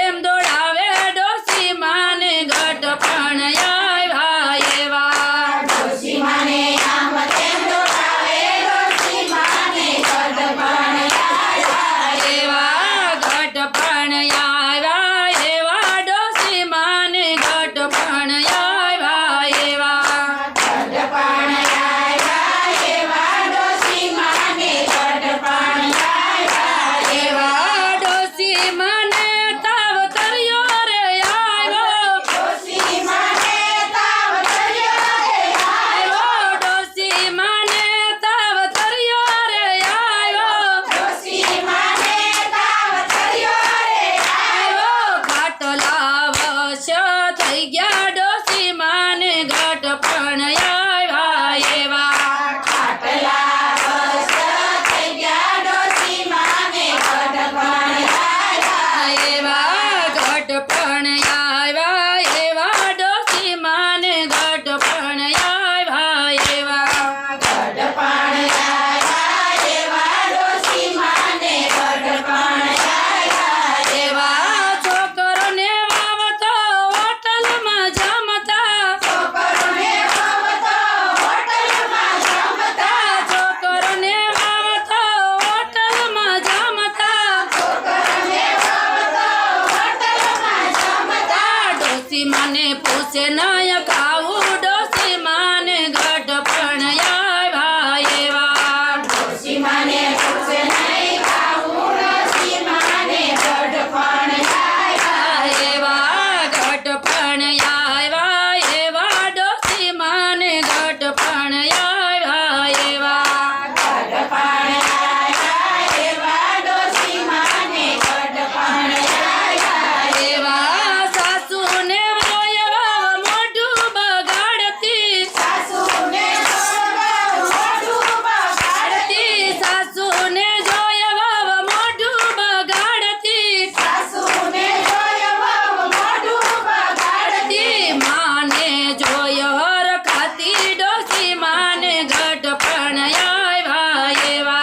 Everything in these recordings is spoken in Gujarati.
તેમ દોડાવે ડોસી માને ગઢપણ આવ્યા એવા ડોસી માને આમ તેમ દોડાવે ડોસી માને ગઢપણ આવ્યા એવા ગઢપણ આવ્યા એવા ડોસી માને ગઢપણ આવ્યા એવા ગઢપણ આવ્યા એવા ડોસી માને ગઢપણ આવ્યા એવા ડોસી માને તાવ તર્યો રે આવ્યો ડોસી માને તાવ તર્યો રે આવ્યો ડોસી માને તાવ તર્યો રે આવ્યો ડોસી માને તાવ તર્યો રે આવ્યો ખાટલા વશ થઈ ગયા ડોસી માને ગઢપણ આવ્યા એવા ખાટલા વસ થઈ ગયા ડોસી માને ગઢપણ આવ્યા એવા ગઢપણ આવ્યા એવા ડોસી માને ગઢપણ આવ્યા એવા ગઢપણ આવ્યા એવા ડોસી માને ગઢપણ આવ્યા એવા છોકરોને વાવતો હોટલમાં જમતા છોકરોને વાવતો હોટલમાં જમતા છોકરોને વાવતો હોટલમાં જમતા છોકરોને વાવતો હોટલમાં જમતા ડોસી માને પૂછે નય ખાવું ડોસી માને ગઢપણ આવ્યા એવા ડોસી માને પૂછે નહીં ખાવું ડોસી માને ગઢપણ આવ્યા એવા ગઢપણ આવ્યા એવા ડોસી માને ગઢપણ આવ્યા એવા ગઢપણ આવ્યા એવા ડોસી માને ગઢપણ આવ્યા એવા સાસુને રોયવા મોઢું બગાડતી સાસુને મોઢું બગાડતી સાસુને જોયવા મોઢું બગાડતી સાસુને જોયો મોઢું બગાડતી માને જોય હર ખાતી ડોસી માને ગઢપણ આવ્યા એવા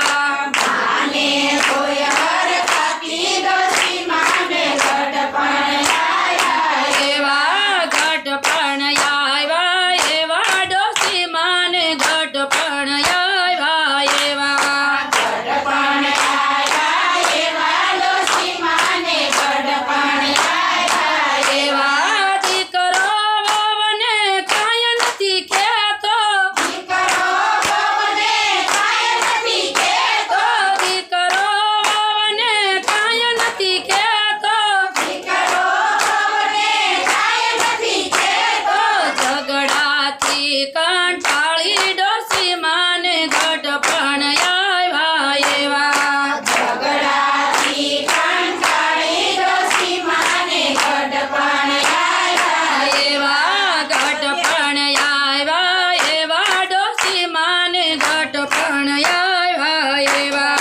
માને કોઈ હર ખાતી ડોસી માને ગઢપણ આવ્યા એવા ગઢપણ આવ્યા એવા ડોસી માને ગઢપણ આવ્યા એવા ગઢપણ આવ્યા એવા ડોસી માને ગઢપણ આવ્યા એવા દીકરો વહુને કાંઈ નથી કહેતો દીકરો વહુને કાંઈ નથી કહેતો દીકરો વહુને કાંઈ નથી કહેતો દીકરો વહુને કાંઈ નથી કહેતો ઝઘડાથી કંટાળી ડોસી માને ગઢપણ આવ્યા એવા ઝઘડાથી કંટાળી ડોસી માને ગઢપણ આવ્યા એવા ગઢપણ આવ્યા એવા ડોસી માને ગઢપણ આવ્યા એવા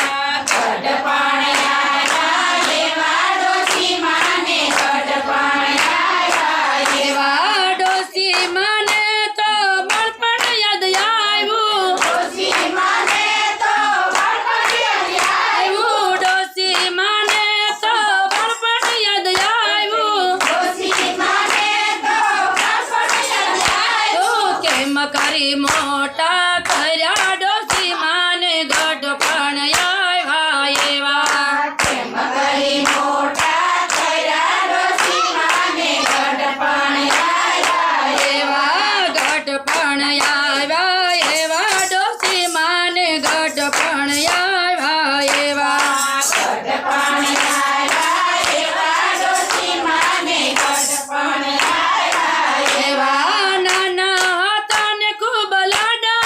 ગઢપણ આવ્યા એવા ડોસી માને ગઢપણ આવ્યા એવા ડોસી માને તો બળપણ યાદ આવ્યું ડોસી માને તો બાળપણ યાદ આવ્યું ડોસી માને તો બળપણ યાદ આવ્યું ડોસી માને તો બાળપણ યાદ આવ્યું કેમ કરી મોટા કર્યા ડોસી માને ગઢપણ આવ્યા એવા કેમ કરી મોટા કર્યા ડોસી માને ગઢપણ આવ્યા એવા ગઢપણ આવ્યા એવા ડોસી માને ગઢપણ આવ્યા એવા ગઢપણ આવ્યા એવા ડોસી માને ગઢપણ આવ્યા એવા નાના હતા ને ખૂબ લાડા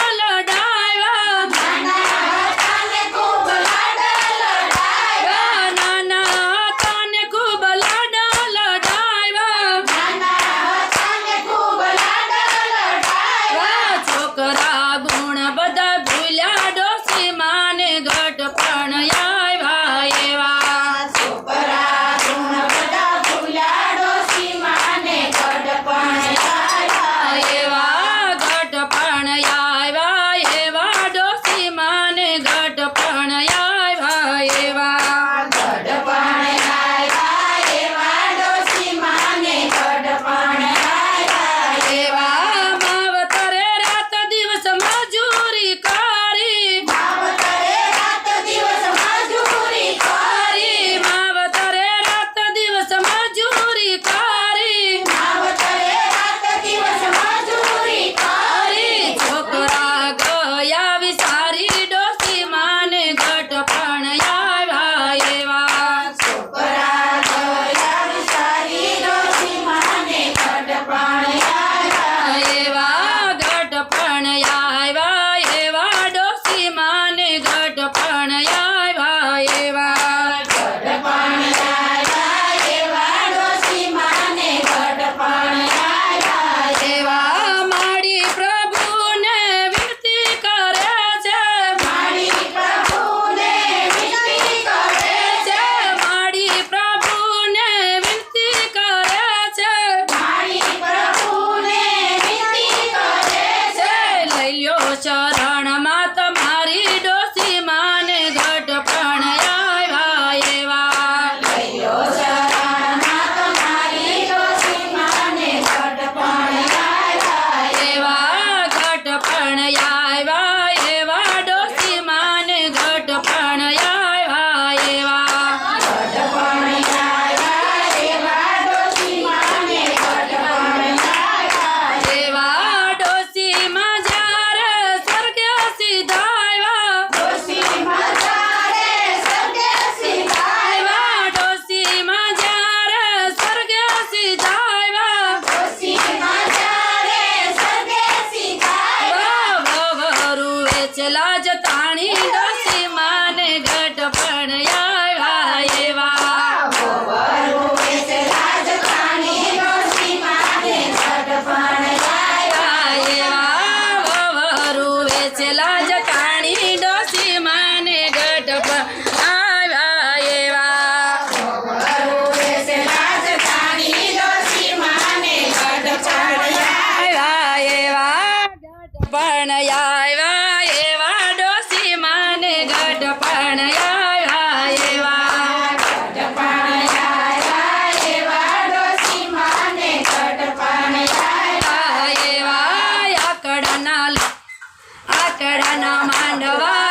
કેળાના માંડવા